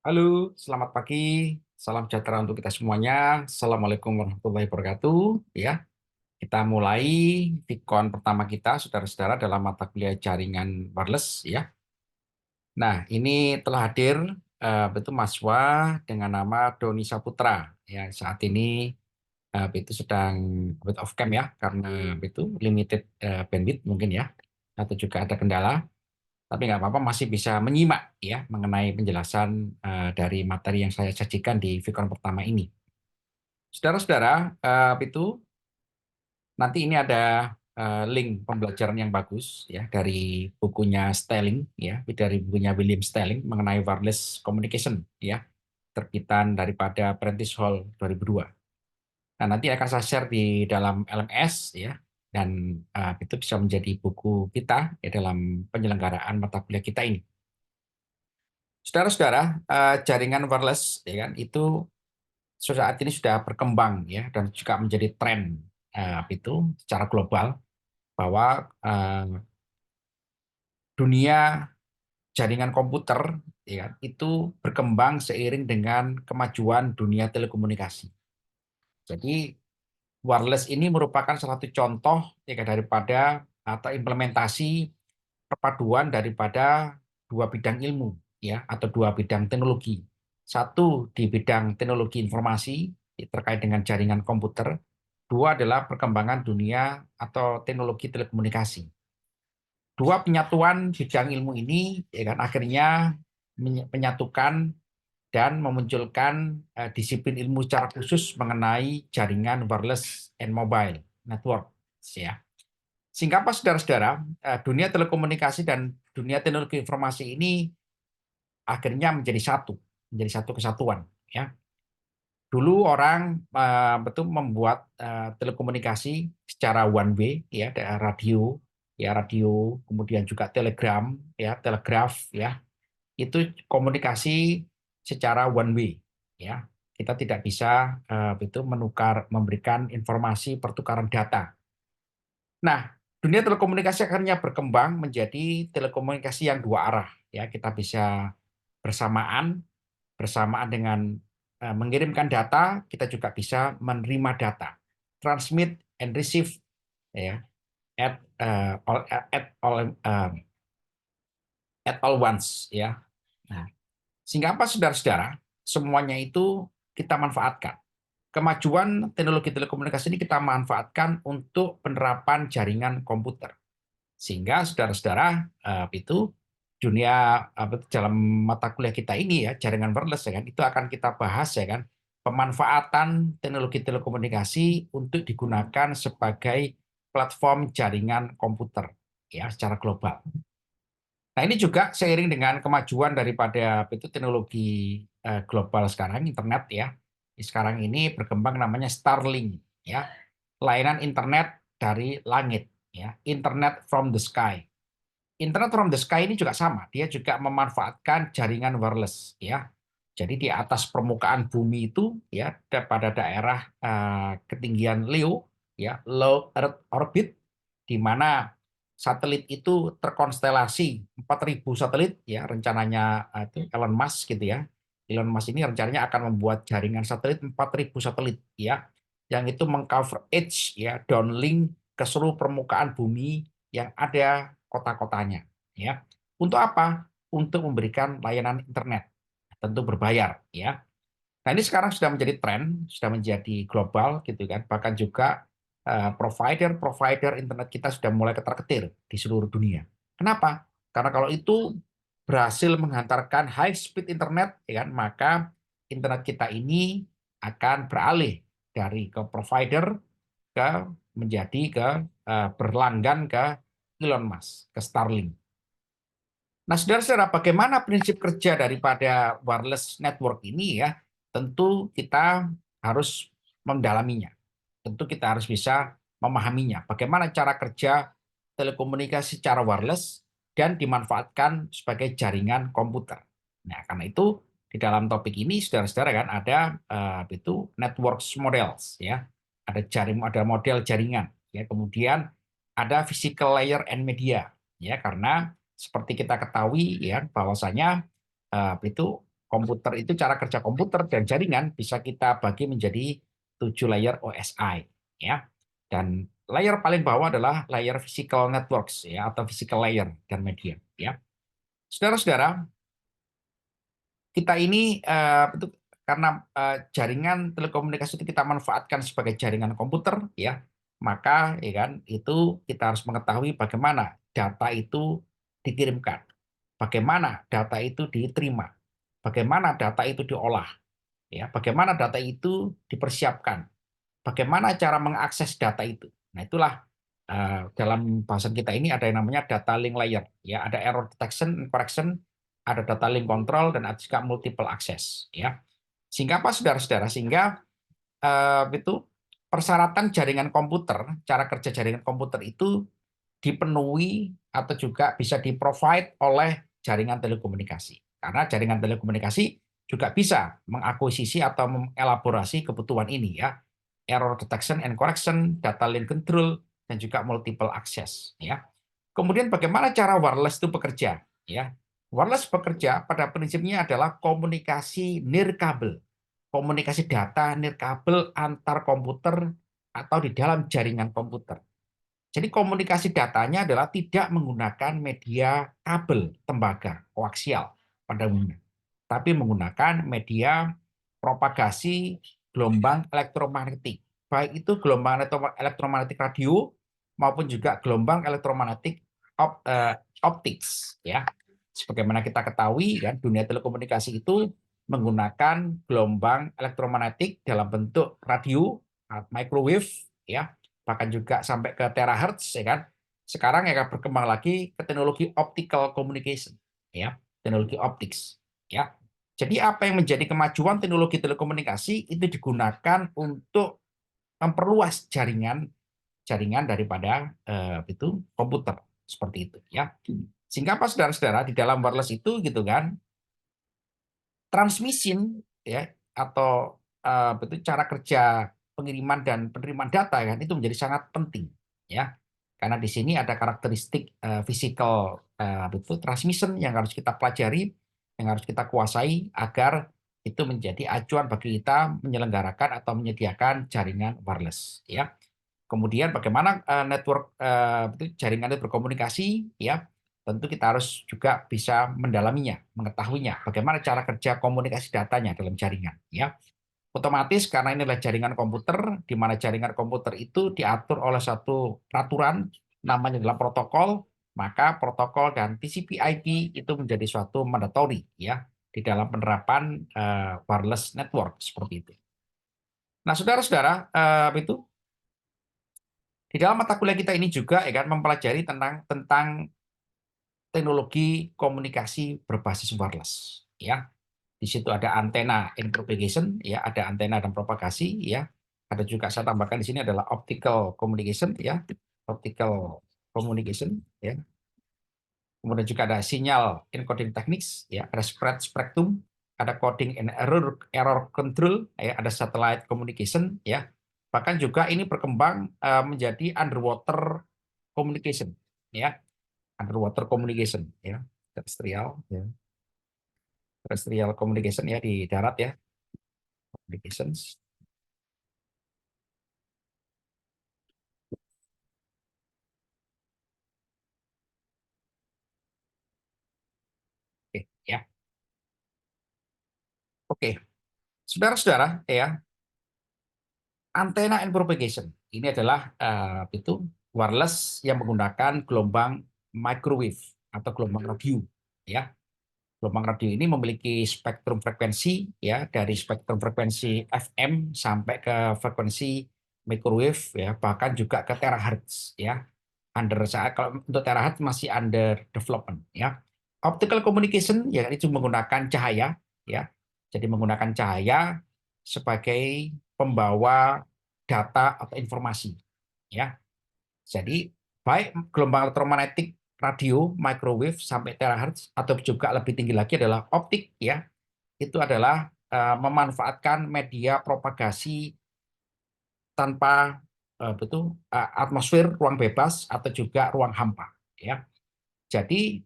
Halo, selamat pagi. Salam sejahtera untuk kita semuanya. Assalamualaikum warahmatullahi wabarakatuh. Ya, kita mulai Vkon pertama kita, saudara-saudara, dalam mata kuliah jaringan wireless. Ya, nah ini telah hadir itu mahasiswa dengan nama Doni Saputra. Ya, saat ini itu sedang out of camp ya, karena itu limited bandwidth mungkin ya, atau juga ada kendala. Tapi nggak apa-apa, masih bisa menyimak ya mengenai penjelasan dari materi yang saya sajikan di Vkon pertama ini. Saudara-saudara, itu nanti ini ada link pembelajaran yang bagus ya dari bukunya Stelling ya, dari bukunya William Stelling mengenai wireless communication ya, terbitan daripada Prentice Hall 2002. Nah, nanti akan saya share di dalam LMS ya, dan itu bisa menjadi buku kita ya dalam penyelenggaraan mata kuliah kita ini. Saudara-saudara, jaringan wireless ya kan itu saat ini sudah berkembang ya dan juga menjadi tren itu secara global bahwa dunia jaringan komputer ya kan, itu berkembang seiring dengan kemajuan dunia telekomunikasi. Jadi wireless ini merupakan salah satu contoh ya kan, daripada atau implementasi perpaduan daripada dua bidang ilmu ya atau dua bidang teknologi. Satu di bidang teknologi informasi terkait dengan jaringan komputer, dua adalah perkembangan dunia atau teknologi telekomunikasi. Dua penyatuan bidang ilmu ini ya kan akhirnya menyatukan dan memunculkan disiplin ilmu secara khusus mengenai jaringan wireless and mobile network ya. Sehingga apa saudara-saudara, dunia telekomunikasi dan dunia teknologi informasi ini akhirnya menjadi satu kesatuan. Ya, dulu orang betul membuat telekomunikasi secara one way, ya, radio, kemudian juga telegram, ya, telegraf, ya, itu komunikasi secara one way, ya. Kita tidak bisa memberikan informasi pertukaran data. Nah, dunia telekomunikasi akhirnya berkembang menjadi telekomunikasi yang dua arah. Ya, kita bisa bersamaan, bersamaan dengan mengirimkan data, kita juga bisa menerima data, transmit and receive, ya, at at all once, ya. Nah, sehingga apa, saudara-saudara? Semuanya itu kita manfaatkan. Kemajuan teknologi telekomunikasi ini kita manfaatkan untuk penerapan jaringan komputer. Sehingga saudara-saudara itu dunia dalam mata kuliah kita ini ya jaringan wireless ya kan itu akan kita bahas ya kan pemanfaatan teknologi telekomunikasi untuk digunakan sebagai platform jaringan komputer ya secara global. Nah, ini juga seiring dengan kemajuan daripada itu teknologi global sekarang internet ya. Sekarang ini berkembang namanya Starlink ya. Layanan internet dari langit ya, internet from the sky. Internet from the sky ini juga sama, dia juga memanfaatkan jaringan wireless ya. Jadi di atas permukaan bumi itu ya pada daerah ketinggian LEO ya, low earth orbit, di mana satelit itu terkonstelasi 4.000 satelit ya rencananya itu Elon Musk gitu ya. Elon Musk ini rencananya akan membuat jaringan satelit 4.000 satelit ya yang itu mengcover edge ya downlink ke seluruh permukaan bumi yang ada kota-kotanya ya. Untuk apa? Untuk memberikan layanan internet tentu berbayar ya. Nah, ini sekarang sudah menjadi tren, sudah menjadi global gitu kan. Bahkan juga provider-provider internet kita sudah mulai ketar-ketir di seluruh dunia. Kenapa? Karena kalau itu berhasil menghantarkan high speed internet ya kan, maka internet kita ini akan beralih dari ke provider ke menjadi ke berlanggan ke Elon Musk, ke Starlink. Nah, saudara-saudara, bagaimana prinsip kerja daripada wireless network ini ya? Tentu kita harus mendalaminya. Tentu kita harus bisa memahaminya. Bagaimana cara kerja telekomunikasi secara wireless dan dimanfaatkan sebagai jaringan komputer. Nah, karena itu di dalam topik ini, saudara-saudara kan ada itu networks models ya, ada model jaringan ya, kemudian ada physical layer and media ya, karena seperti kita ketahui ya bahwasanya itu komputer itu, cara kerja komputer dan jaringan bisa kita bagi menjadi 7 layer OSI, ya. Dan layer paling bawah adalah layer physical networks, ya, atau physical layer dan media, ya. Saudara-saudara, kita ini itu karena jaringan telekomunikasi itu kita manfaatkan sebagai jaringan komputer, ya, maka ya kan itu kita harus mengetahui bagaimana data itu dikirimkan, bagaimana data itu diterima, bagaimana data itu diolah, ya, bagaimana data itu dipersiapkan, bagaimana cara mengakses data itu. Nah, itulah dalam bahasan kita ini ada yang namanya data link layer, ya, ada error detection and correction, ada data link control, dan ada juga multiple access, ya. Sehingga apa, saudara-saudara? Sehingga itu persyaratan jaringan komputer, cara kerja jaringan komputer itu dipenuhi atau juga bisa di-provide oleh jaringan telekomunikasi. Karena jaringan telekomunikasi juga bisa mengakuisisi atau mengelaborasi kebutuhan ini, ya. Error detection and correction, data link control, dan juga multiple access, ya. Kemudian bagaimana cara wireless itu bekerja, ya? Wireless bekerja pada prinsipnya adalah komunikasi nirkabel, komunikasi data nirkabel antar komputer atau di dalam jaringan komputer. Jadi komunikasi datanya adalah tidak menggunakan media kabel tembaga koaksial pada umumnya, tapi menggunakan media propagasi gelombang elektromagnetik, baik itu gelombang elektromagnetik radio maupun juga gelombang elektromagnetik optics, ya. Sebagaimana kita ketahui kan, dunia telekomunikasi itu menggunakan gelombang elektromagnetik dalam bentuk radio, microwave, ya, bahkan juga sampai ke terahertz, ya kan. Sekarang ya berkembang lagi ke teknologi optical communication, ya, teknologi optics, ya. Jadi apa yang menjadi kemajuan teknologi telekomunikasi itu digunakan untuk memperluas jaringan jaringan daripada itu komputer seperti itu, ya. Sehingga apa, saudara-saudara, di dalam wireless itu gitu kan, transmission, ya, atau betul cara kerja pengiriman dan penerimaan data kan itu menjadi sangat penting, ya. Karena di sini ada karakteristik physical betul transmission yang harus kita pelajari, yang harus kita kuasai agar itu menjadi acuan bagi kita menyelenggarakan atau menyediakan jaringan wireless, ya. Kemudian bagaimana network jaringan itu berkomunikasi, ya. Tentu kita harus juga bisa mendalaminya, mengetahuinya, bagaimana cara kerja komunikasi datanya dalam jaringan, ya. Otomatis karena ini adalah jaringan komputer, di mana jaringan komputer itu diatur oleh satu peraturan, namanya adalah protokol, maka protokol dan TCP/IP itu menjadi suatu mandatory, ya, di dalam penerapan wireless network seperti itu. Nah, saudara-saudara, itu di dalam mata kuliah kita ini juga ya kan mempelajari tentang teknologi komunikasi berbasis wireless, ya. Di situ ada antena in propagation, ya, ada antena dan propagasi, ya. Ada juga saya tambahkan di sini adalah optical communication, ya, optical communication, ya. Kemudian juga ada sinyal encoding techniques, ya, ada spread spectrum, ada coding and error control, ya, ada satellite communication, ya. Bahkan juga ini berkembang menjadi underwater communication, ya, underwater communication, ya, terrestrial, ya, terrestrial communication, ya, di darat, ya, communications. Oke, ya. Oke, saudara-saudara, ya, antena and propagation ini adalah itu wireless yang menggunakan gelombang microwave atau gelombang radio, ya. Gelombang radio ini memiliki spektrum frekuensi, ya, dari spektrum frekuensi FM sampai ke frekuensi microwave, ya, bahkan juga ke terahertz, ya. Kalau untuk terahertz masih under development, ya. Optical communication ya itu menggunakan cahaya, ya. Jadi menggunakan cahaya sebagai pembawa data atau informasi, ya. Jadi baik gelombang elektromagnetik radio, microwave sampai terahertz atau juga lebih tinggi lagi adalah optik, ya. Itu adalah memanfaatkan media propagasi tanpa atmosfer, ruang bebas atau juga ruang hampa, ya. Jadi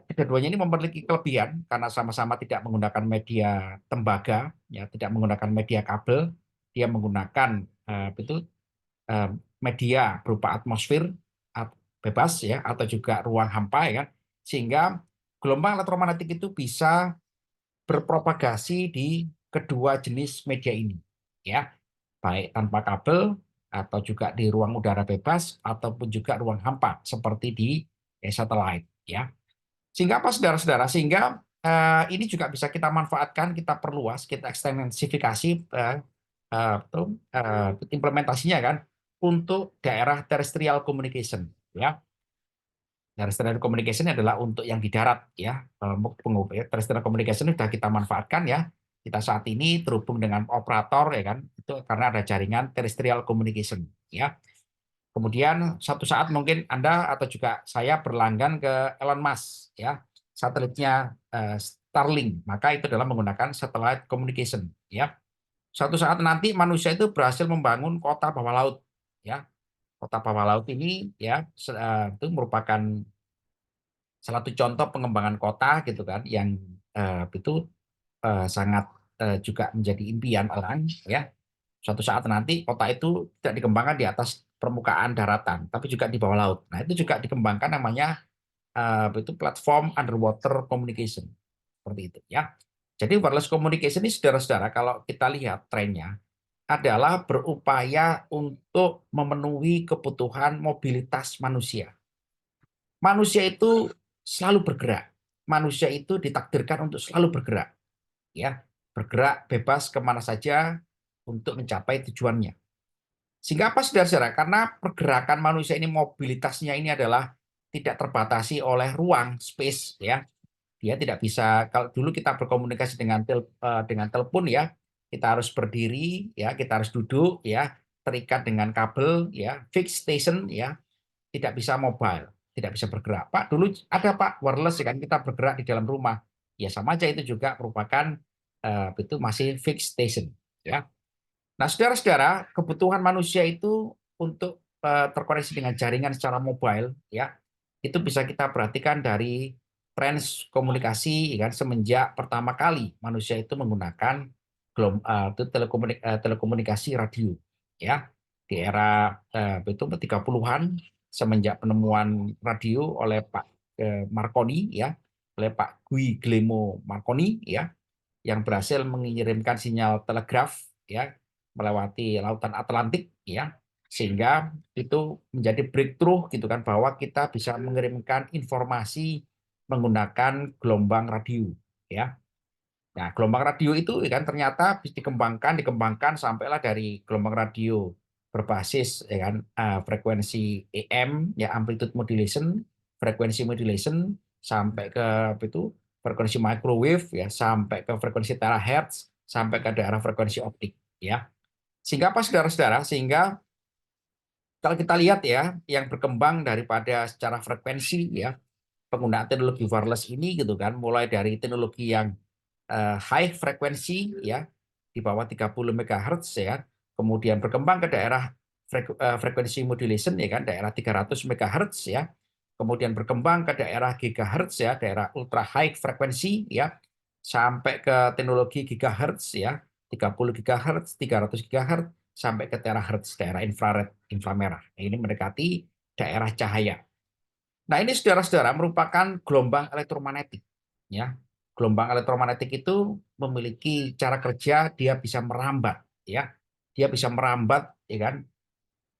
kedua-duanya ini memiliki kelebihan karena sama-sama tidak menggunakan media tembaga, ya, tidak menggunakan media kabel, dia menggunakan eh, media berupa atmosfer bebas ya atau juga ruang hampa ya kan, sehingga gelombang elektromagnetik itu bisa berpropagasi di kedua jenis media ini, ya, baik tanpa kabel atau juga di ruang udara bebas ataupun juga ruang hampa seperti di satelit, ya. Sehingga apa, saudara-saudara? Sehingga ini juga bisa kita manfaatkan, kita perluas, kita ekstensifikasi implementasinya kan untuk daerah terrestrial communication, ya. Terrestrial communication adalah untuk yang di darat, ya. Terrestrial communication sudah kita manfaatkan, ya. Kita saat ini terhubung dengan operator, ya kan, itu karena ada jaringan terrestrial communication, ya. Kemudian suatu saat mungkin Anda atau juga saya berlangganan ke Elon Musk, ya, satelitnya Starlink, maka itu adalah menggunakan satellite communication, ya. Suatu saat nanti manusia itu berhasil membangun kota bawah laut, ya. Kota bawah laut ini, ya, itu merupakan salah satu contoh pengembangan kota gitu kan yang itu sangat juga menjadi impian orang, ya. Suatu saat nanti kota itu tidak dikembangkan di atas permukaan daratan, tapi juga di bawah laut. Nah, itu juga dikembangkan namanya itu platform underwater communication. Seperti itu, ya. Jadi wireless communication ini, saudara-saudara, kalau kita lihat trennya adalah berupaya untuk memenuhi kebutuhan mobilitas manusia. Manusia itu selalu bergerak. Manusia itu ditakdirkan untuk selalu bergerak, ya, bergerak bebas kemana saja untuk mencapai tujuannya. Sehingga apa, saudara-saudara? Karena pergerakan manusia ini, mobilitasnya ini adalah tidak terbatasi oleh ruang, space, ya. Dia tidak bisa, kalau dulu kita berkomunikasi dengan telepon, ya, kita harus berdiri, ya, kita harus duduk, ya, terikat dengan kabel, ya, fixed station, ya, tidak bisa mobile, tidak bisa bergerak. Pak, dulu ada Pak wireless, ya kan, kita bergerak di dalam rumah. Ya sama aja, itu juga merupakan itu masih fixed station, ya. Nah, saudara-saudara, kebutuhan manusia itu untuk terkoneksi dengan jaringan secara mobile, ya, itu bisa kita perhatikan dari tren komunikasi, ya kan, semenjak pertama kali manusia itu menggunakan telekomunikasi radio, ya, di era itu 30-an, semenjak penemuan radio oleh Pak Marconi, ya, oleh Pak Guglielmo Marconi, ya, yang berhasil mengirimkan sinyal telegraf, ya, melewati lautan Atlantik, ya, sehingga itu menjadi breakthrough gitu kan, bahwa kita bisa mengirimkan informasi menggunakan gelombang radio, ya. Nah, gelombang radio itu, ya kan, ternyata bisa dikembangkan sampailah dari gelombang radio berbasis, ya kan, frekuensi AM, ya, amplitude modulation, frekuensi modulation, sampai ke itu frekuensi microwave, ya, sampai ke frekuensi terahertz, sampai ke daerah frekuensi optik, ya. Sehingga apa, saudara-saudara? Sehingga kalau kita lihat, ya, yang berkembang daripada secara frekuensi, ya, penggunaan teknologi wireless ini gitu kan, mulai dari teknologi yang high frekuensi, ya, di bawah 30 MHz, ya, kemudian berkembang ke daerah frekuensi modulation, ya kan, daerah 300 MHz, ya, kemudian berkembang ke daerah gigahertz, ya, daerah ultra high frekuensi, ya, sampai ke teknologi gigahertz, ya, 30 gigahertz, 300 gigahertz, sampai ke terahertz, daerah infrared, inframerah. Ini mendekati daerah cahaya. Nah, ini, saudara-saudara, merupakan gelombang elektromagnetik, ya. Gelombang elektromagnetik itu memiliki cara kerja, dia bisa merambat, ya. Dia bisa merambat, ya kan,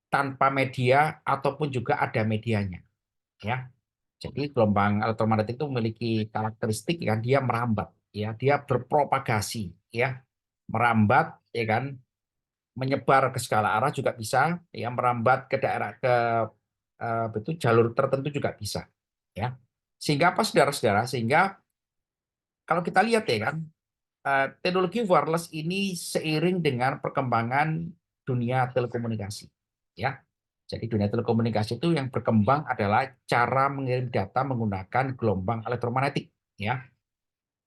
tanpa media ataupun juga ada medianya, ya. Jadi gelombang elektromagnetik itu memiliki karakteristik, ya kan, dia merambat, ya, dia berpropagasi, ya. Merambat, ya kan, menyebar ke segala arah juga bisa, ya, merambat ke daerah ke betul jalur tertentu juga bisa, ya. Sehingga apa, saudara-saudara? Sehingga kalau kita lihat, ya kan, teknologi wireless ini seiring dengan perkembangan dunia telekomunikasi, ya. Jadi dunia telekomunikasi itu yang berkembang adalah cara mengirim data menggunakan gelombang elektromagnetik, ya.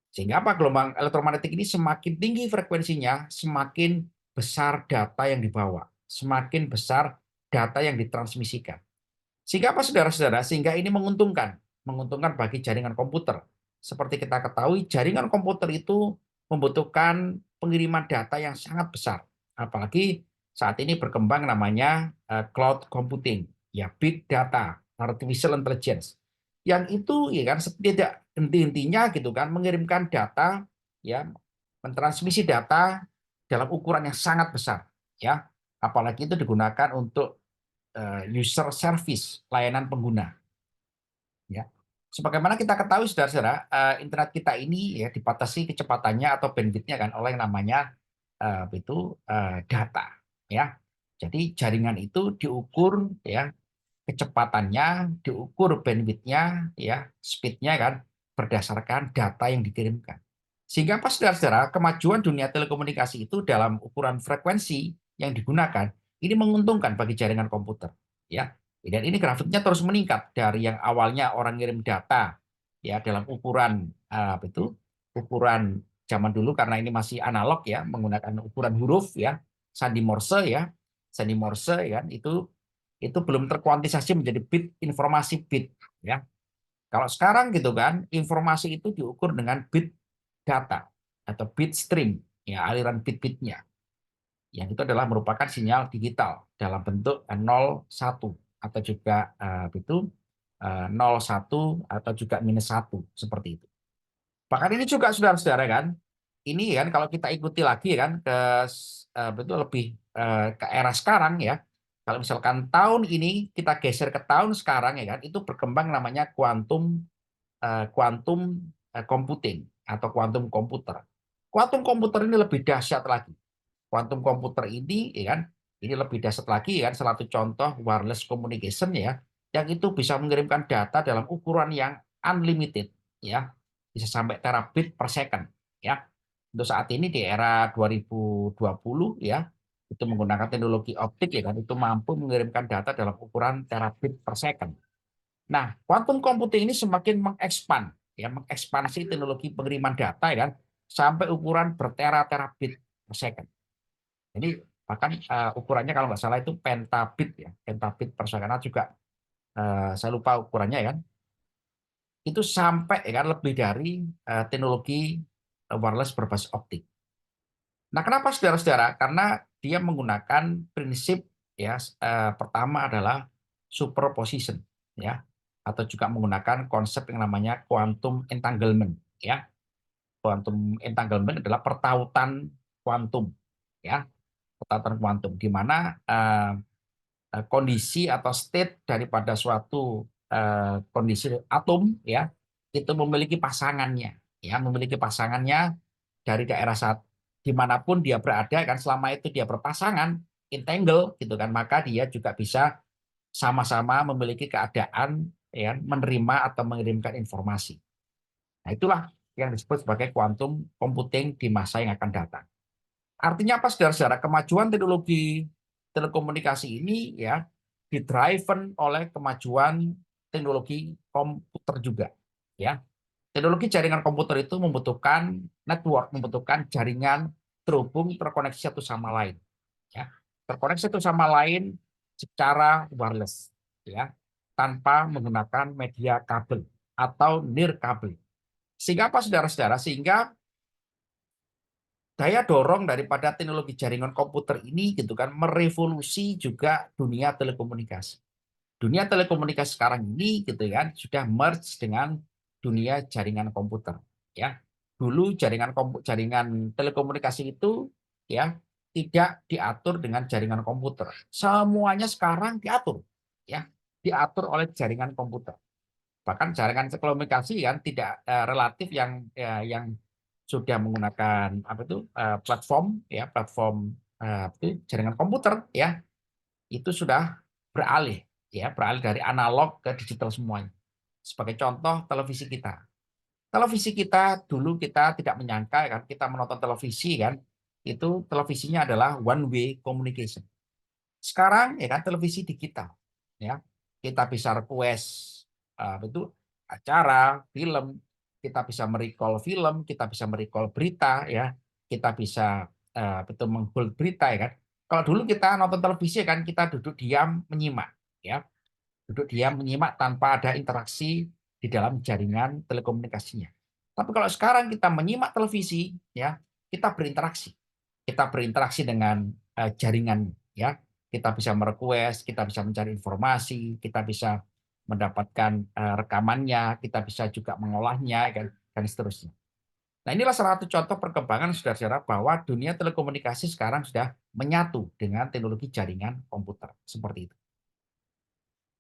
Sehingga apa, gelombang elektromagnetik ini semakin tinggi frekuensinya, semakin besar data yang dibawa, semakin besar data yang ditransmisikan. Sehingga apa, saudara-saudara? Sehingga ini menguntungkan menguntungkan bagi jaringan komputer. Seperti kita ketahui, jaringan komputer itu membutuhkan pengiriman data yang sangat besar. Apalagi saat ini berkembang namanya cloud computing, ya big data, artificial intelligence. Yang itu ya kan tidak henti-hentinya gitu kan mengirimkan data, ya mentransmisi data dalam ukuran yang sangat besar, ya. Apalagi itu digunakan untuk user service, layanan pengguna, ya. Sebagaimana kita ketahui saudara-saudara, internet kita ini ya dibatasi kecepatannya atau bandwidth-nya kan oleh yang namanya data, ya. Jadi jaringan itu diukur ya kecepatannya, diukur bandwidth-nya ya, speed-nya kan berdasarkan data yang dikirimkan. Sehingga pas saudara-saudara, kemajuan dunia telekomunikasi itu dalam ukuran frekuensi yang digunakan ini menguntungkan bagi jaringan komputer, ya. Dan ini grafiknya terus meningkat dari yang awalnya orang ngirim data ya dalam ukuran ukuran zaman dulu karena ini masih analog ya menggunakan ukuran huruf ya sandi Morse ya sandi Morse ya kan itu belum terkuantisasi menjadi bit informasi bit ya. Kalau sekarang gitu kan informasi itu diukur dengan bit data atau bit stream ya aliran bit-bitnya yang itu adalah merupakan sinyal digital dalam bentuk 0 1 atau juga 0 1 atau juga -1 seperti itu. Bahkan ini juga saudara-saudara kan, ini kan kalau kita ikuti lagi kan ke betul lebih ke era sekarang ya. Kalau misalkan tahun ini kita geser ke tahun sekarang ya kan, itu berkembang namanya quantum computing atau quantum komputer. Quantum komputer ini lebih dahsyat lagi. Quantum komputer ini ya kan, ini lebih dahsyat lagi ya kan, salah satu contoh wireless communication ya, yang itu bisa mengirimkan data dalam ukuran yang unlimited ya, bisa sampai terabit per second ya. Untuk saat ini di era 2020 ya, itu menggunakan teknologi optik ya kan, itu mampu mengirimkan data dalam ukuran terabit per second. Nah, quantum computing ini semakin mengekspan ya, mengekspansi teknologi pengiriman data ya kan, sampai ukuran bertera-terabit per second. Jadi bahkan ukurannya kalau nggak salah itu pentabit ya, pentabit per second juga saya lupa ukurannya ya kan. Itu sampai ya kan lebih dari teknologi wireless berbasis optik. Nah, kenapa saudara-saudara? Karena dia menggunakan prinsip ya pertama adalah superposition ya atau juga menggunakan konsep yang namanya quantum entanglement ya. Quantum entanglement adalah pertautan kuantum ya, pertautan kuantum di mana kondisi atau state daripada suatu kondisi atom ya itu memiliki pasangannya ya memiliki pasangannya dari daerah saat dimanapun dia berada kan selama itu dia berpasangan entangle gitu kan maka dia juga bisa sama-sama memiliki keadaan ya menerima atau mengirimkan informasi. Nah itulah yang disebut sebagai quantum computing di masa yang akan datang. Artinya apa saudara-saudara? Kemajuan teknologi telekomunikasi ini ya didriven oleh kemajuan teknologi komputer juga ya. Teknologi jaringan komputer itu membutuhkan network, membutuhkan jaringan terhubung, terkoneksi satu sama lain ya. Terkoneksi satu sama lain secara wireless ya, tanpa menggunakan media kabel atau nirkabel. Sehingga apa saudara-saudara? Sehingga daya dorong daripada teknologi jaringan komputer ini gitu kan merevolusi juga dunia telekomunikasi. Dunia telekomunikasi sekarang ini gitu kan sudah merge dengan dunia jaringan komputer ya. Dulu jaringan telekomunikasi itu ya tidak diatur dengan jaringan komputer. Semuanya sekarang diatur ya, diatur oleh jaringan komputer. Bahkan jaringan telekomunikasi kan tidak relatif yang sudah menggunakan apa itu platform ya platform jaringan komputer ya itu sudah beralih ya beralih dari analog ke digital semuanya. Sebagai contoh televisi kita dulu kita tidak menyangka kan kita menonton televisi kan itu televisinya adalah one way communication. Sekarang ya kan televisi digital ya kita bisa request itu acara film, kita bisa merecall film, kita bisa merecall berita ya, kita bisa betul menghold berita ya kan. Kalau dulu kita nonton televisi kan kita duduk diam menyimak ya, duduk diam menyimak tanpa ada interaksi di dalam jaringan telekomunikasinya. Tapi kalau sekarang kita menyimak televisi, ya, kita berinteraksi. Kita berinteraksi dengan jaringan, ya. Kita bisa merequest, kita bisa mencari informasi, kita bisa mendapatkan rekamannya, kita bisa juga mengolahnya, kan, dan seterusnya. Nah, inilah salah satu contoh perkembangan saudara-saudara bahwa dunia telekomunikasi sekarang sudah menyatu dengan teknologi jaringan komputer seperti itu.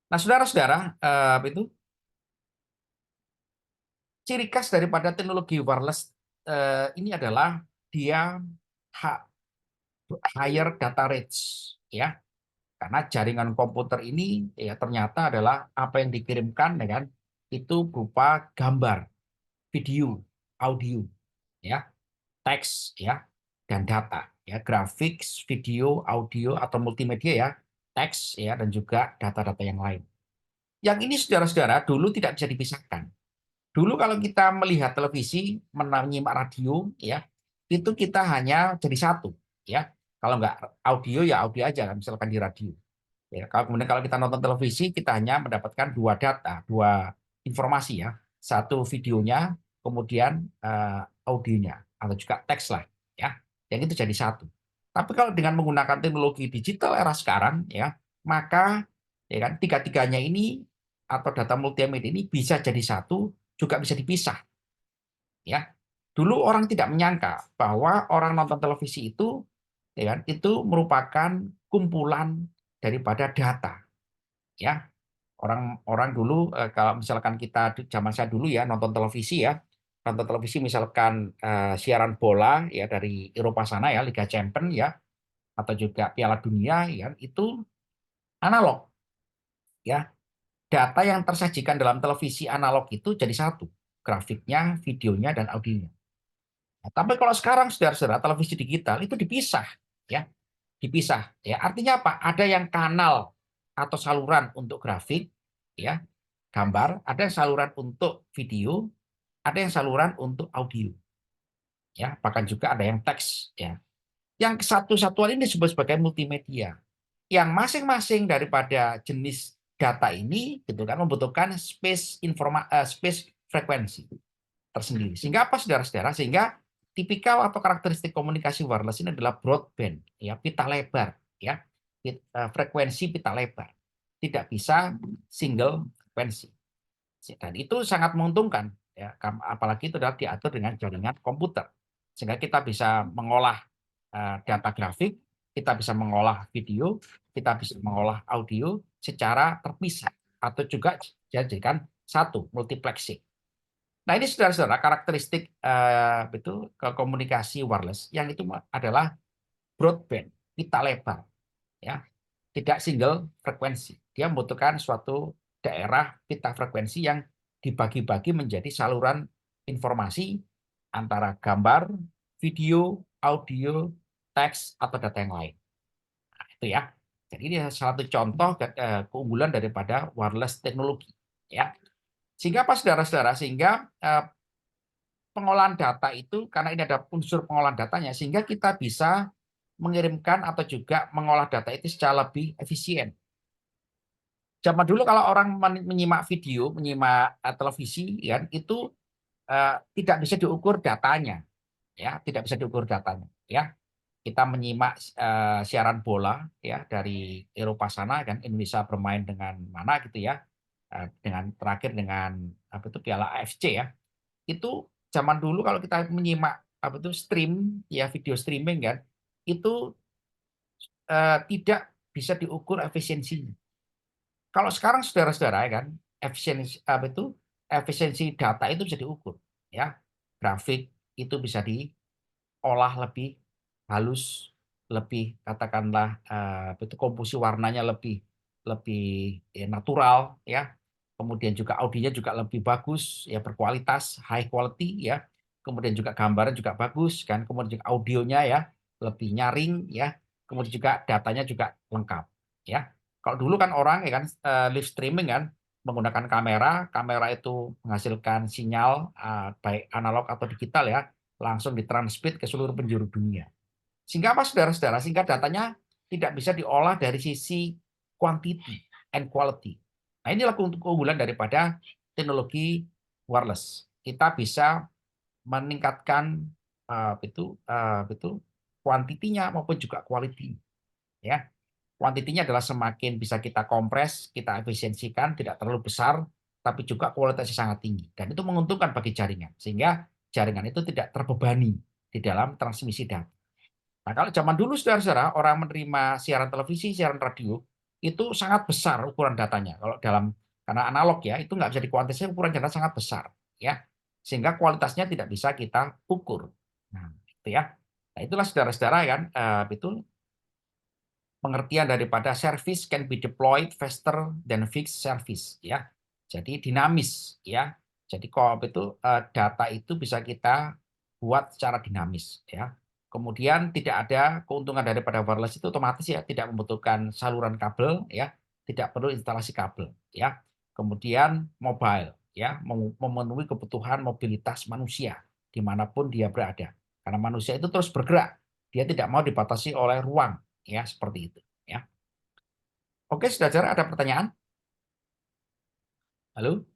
Nah, saudara-saudara, itu ciri khas daripada teknologi wireless ini adalah dia higher data rates, ya. Karena jaringan komputer ini ya ternyata adalah apa yang dikirimkan, ya kan, itu berupa gambar, video, audio, ya, teks, ya, dan data, ya, grafik, video, audio atau multimedia, ya, teks, ya, dan juga data-data yang lain. Yang ini saudara-saudara dulu tidak bisa dipisahkan. Dulu kalau kita melihat televisi, menyimak radio, ya, itu kita hanya jadi satu, ya. Kalau nggak audio ya audio aja, misalkan di radio. Ya, kemudian kalau kita nonton televisi, kita hanya mendapatkan dua data, dua informasi, ya. Satu videonya, kemudian audionya, atau juga teks lah, ya. Yang itu jadi satu. Tapi kalau dengan menggunakan teknologi digital era sekarang, ya, maka ya kan tiga-tiganya ini atau data multimedia ini bisa jadi satu, juga bisa dipisah, ya. Dulu orang tidak menyangka bahwa orang nonton televisi itu, ya kan, itu merupakan kumpulan daripada data, ya. Orang-orang dulu kalau misalkan kita zaman saya dulu ya nonton televisi, ya. Nonton televisi misalkan siaran bola ya dari Eropa sana, ya, Liga Champions, ya, atau juga Piala Dunia, ya, itu analog, ya. Data yang tersajikan dalam televisi analog itu jadi satu, grafiknya, videonya, dan audionya. Nah, tapi kalau sekarang saudara-saudara televisi digital itu dipisah, ya, dipisah. Ya, artinya apa? Ada yang kanal atau saluran untuk grafik, ya, gambar, ada yang saluran untuk video, ada yang saluran untuk audio, ya, bahkan juga ada yang teks, ya. Yang satu-satuan ini disebut sebagai multimedia. Yang masing-masing daripada jenis data ini, gitu kan, membutuhkan space frekuensi tersendiri. Sehingga apa, saudara-saudara? Sehingga tipikal atau karakteristik komunikasi wireless ini adalah broadband, ya, pita lebar, ya, frekuensi pita lebar. Tidak bisa single frekuensi. Dan itu sangat menguntungkan, ya, apalagi itu adalah diatur dengan jaringan komputer. Sehingga kita bisa mengolah data grafik, kita bisa mengolah video, kita bisa mengolah audio secara terpisah atau juga dijadikan satu, multiplexing. Nah, ini saudara-saudara karakteristik itu komunikasi wireless yang itu adalah broadband, pita lebar, ya, tidak single frekuensi. Dia membutuhkan suatu daerah pita frekuensi yang dibagi-bagi menjadi saluran informasi antara gambar, video, audio, teks, atau data yang lain. Nah, itu ya. Jadi ini salah satu contoh keunggulan daripada wireless teknologi, ya. Sehingga apa, saudara-saudara? Sehingga pengolahan data itu karena ini ada unsur pengolahan datanya sehingga kita bisa mengirimkan atau juga mengolah data itu secara lebih efisien. Zaman dulu kalau orang menyimak video, menyimak televisi, ya, itu tidak bisa diukur datanya, ya, tidak bisa diukur datanya, ya. Kita menyimak siaran bola, ya, dari Eropa sana, kan, Indonesia bermain dengan mana gitu, ya, dengan terakhir dengan apa itu Piala AFC, ya. Itu zaman dulu kalau kita menyimak apa itu stream, ya, video streaming, kan, itu tidak bisa diukur efisiensinya. Kalau sekarang saudara-saudara, ya kan, efisiensi apa itu efisiensi data itu bisa diukur, ya. Grafik itu bisa diolah lebih halus, lebih katakanlah apa itu komposisi warnanya lebih lebih natural, ya. Kemudian juga audionya juga lebih bagus, ya, berkualitas, high quality, ya. Kemudian juga gambarnya juga bagus, kan. Kemudian juga audionya, ya, lebih nyaring, ya. Kemudian juga datanya juga lengkap, ya. Kalau dulu kan orang, ya kan, live streaming kan menggunakan kamera, kamera itu menghasilkan sinyal baik analog atau digital, ya, langsung ditransmit ke seluruh penjuru dunia. Sehingga apa, saudara-saudara? Sehingga datanya tidak bisa diolah dari sisi quantity and quality. Nah, inilah keunggulan daripada teknologi wireless. Kita bisa meningkatkan kuantitinya maupun juga quality, ya. Kuantitinya adalah semakin bisa kita kompres, kita efisiensikan, tidak terlalu besar, tapi juga kualitasnya sangat tinggi. Dan itu menguntungkan bagi jaringan, sehingga jaringan itu tidak terbebani di dalam transmisi data. Nah, kalau zaman dulu, saudara-saudara, orang menerima siaran televisi, siaran radio, itu sangat besar ukuran datanya. Kalau karena analog ya, itu nggak bisa dikuantifikasi, ukuran data sangat besar, ya, sehingga kualitasnya tidak bisa kita ukur. Nah, itu ya. Nah, itulah saudara-saudara kan, itu pengertian daripada service can be deployed faster than fixed service, ya. Jadi dinamis, ya. Jadi kalau itu data itu bisa kita buat secara dinamis, ya. Kemudian tidak ada keuntungan daripada wireless itu otomatis ya tidak membutuhkan saluran kabel, ya, tidak perlu instalasi kabel, ya. Kemudian mobile, ya, memenuhi kebutuhan mobilitas manusia dimanapun dia berada. Karena manusia itu terus bergerak, dia tidak mau dibatasi oleh ruang, ya, seperti itu, ya. Oke, saudara, ada pertanyaan? Halo?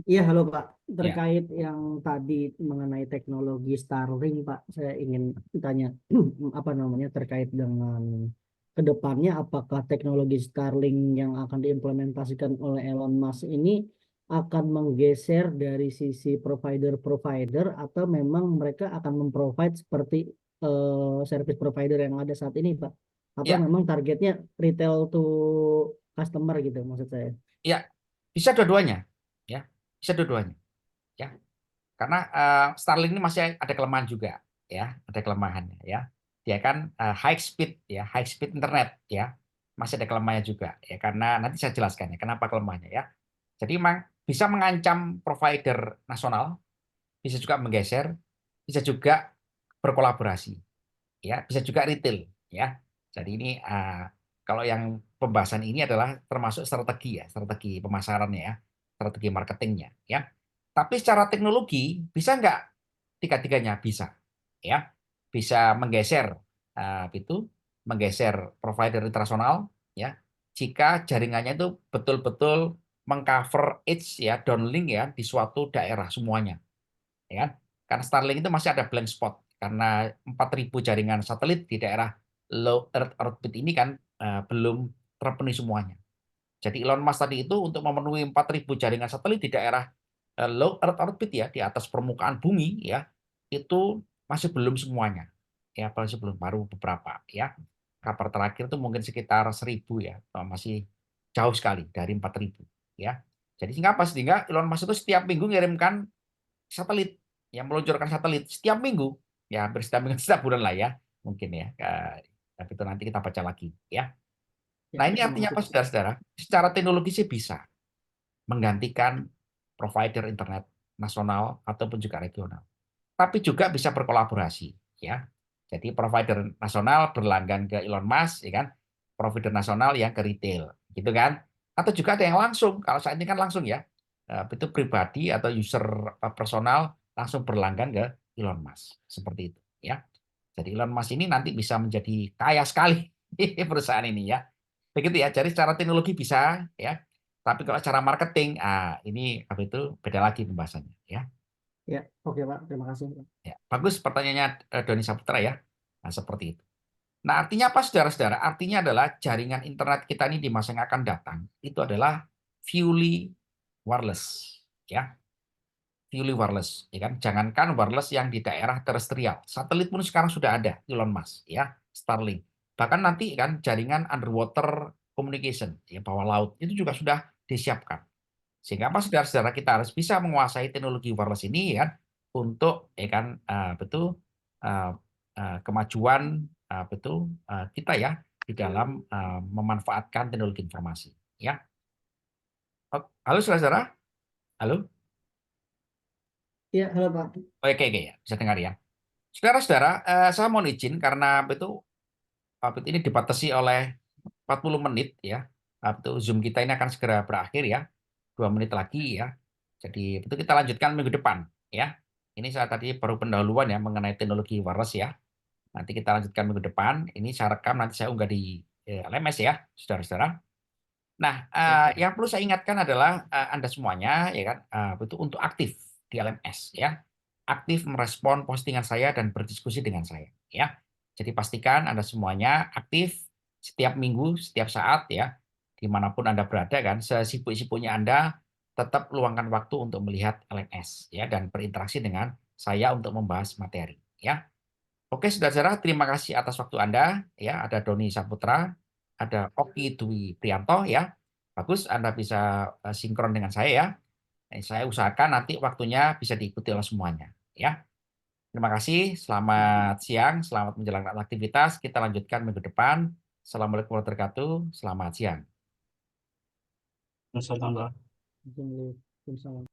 Iya, halo Pak. Ya, Terkait yang tadi mengenai teknologi Starlink, Pak, saya ingin tanya apa namanya terkait dengan kedepannya, apakah teknologi Starlink yang akan diimplementasikan oleh Elon Musk ini akan menggeser dari sisi provider-provider atau memang mereka akan memprovide seperti service provider yang ada saat ini, Pak? Atau ya, memang targetnya retail to customer gitu maksud saya? ya, bisa dua-duanya, ya, bisa dua-duanya, ya. Karena Starlink ini masih ada kelemahan juga, ya, ada kelemahannya, ya. Dia kan high speed, ya, high speed internet, ya, masih ada kelemahannya juga, ya. Karena nanti saya jelaskan ya, kenapa kelemahannya, ya. Jadi memang bisa mengancam provider nasional, bisa juga menggeser, bisa juga berkolaborasi, ya, bisa juga retail, ya. Jadi ini kalau yang pembahasan ini adalah termasuk strategi ya, strategi pemasarannya ya, strategi marketingnya, ya. Tapi secara teknologi bisa nggak tiga-tiganya bisa, ya, bisa menggeser itu menggeser provider internasional, ya, jika jaringannya itu betul-betul mengcover edge ya, downlink ya di suatu daerah semuanya, ya kan? Karena Starlink itu masih ada blank spot karena 4.000 jaringan satelit di daerah low Earth orbit ini kan belum terpenuhi semuanya. Jadi Elon Musk tadi itu untuk memenuhi 4.000 jaringan satelit di daerah low Earth orbit ya di atas permukaan bumi ya itu masih belum semuanya ya masih belum baru beberapa ya kabar terakhir itu mungkin sekitar 1.000 ya masih jauh sekali dari 4.000 ya. Jadi sehingga apa sehingga Elon Musk itu setiap minggu mengirimkan satelit, yang meluncurkan satelit setiap minggu, ya hampir setiap minggu setiap bulan lah ya, mungkin ya. Tapi itu nanti kita baca lagi ya. Ya, Nah ini terima artinya kasih apa Pak. saudara-saudara? Secara teknologi sih bisa menggantikan provider internet nasional ataupun juga regional. Tapi juga bisa berkolaborasi ya. Jadi provider nasional berlangganan ke Elon Musk ya kan, provider nasional yang ke retail gitu kan. Atau juga ada yang langsung, kalau saat ini kan langsung ya. Itu pribadi atau user personal langsung berlangganan ke Elon Musk seperti itu ya. Jadi Elon Musk ini nanti bisa menjadi kaya sekali perusahaan ini ya. Begitu ya. Jadi secara teknologi bisa ya. Tapi kalau cara marketing, ini apa itu beda lagi pembahasannya ya. Ya, oke Pak, terima kasih. Ya, bagus pertanyaannya Doni Saputra ya. Nah, seperti itu. Nah, artinya apa saudara-saudara? Artinya adalah jaringan internet kita ini di masa yang akan datang itu adalah fully wireless, ya. Fully wireless, ya kan? Jangankan wireless yang di daerah terestrial, satelit pun sekarang sudah ada Elon Musk, ya, Starlink. Bahkan nanti kan jaringan underwater communication, ya bawah laut itu juga sudah disiapkan. Sehingga apa saudara-saudara kita harus bisa menguasai teknologi wireless ini ya untuk ya kan betul eh, kemajuan betul kita ya di dalam memanfaatkan teknologi informasi ya. Halo saudara-saudara, halo. Ya, halo Pak. Oke oke ya, bisa dengar ya. Saudara-saudara, saya mohon izin karena betul ini dibatasi oleh 40 menit ya. Betul Zoom kita ini akan segera berakhir ya. 2 menit lagi ya. Jadi itu kita lanjutkan minggu depan ya. Ini saya tadi baru pendahuluan ya mengenai teknologi wireless ya. Nanti kita lanjutkan minggu depan. Ini saya rekam nanti saya unggah di LMS ya, saudara-saudara. Nah, Oke. yang perlu saya ingatkan adalah Anda semuanya, ya kan, itu untuk aktif di LMS, ya, aktif merespon postingan saya dan berdiskusi dengan saya, ya. Jadi pastikan Anda semuanya aktif setiap minggu, setiap saat, ya, dimanapun Anda berada kan, sesibuk-sibuknya Anda tetap luangkan waktu untuk melihat LMS, ya, dan berinteraksi dengan saya untuk membahas materi, ya. Oke, saudara-saudara, terima kasih atas waktu Anda. Ya, ada Doni Saputra, ada Oki Dwi Prianto, ya. Bagus, Anda bisa sinkron dengan saya ya. Saya usahakan nanti waktunya bisa diikuti oleh semuanya. Ya, terima kasih. Selamat siang, selamat menjalankan aktivitas. Kita lanjutkan minggu depan. Assalamualaikum warahmatullahi wabarakatuh. Selamat siang. Masalah. Waalaikumsalam.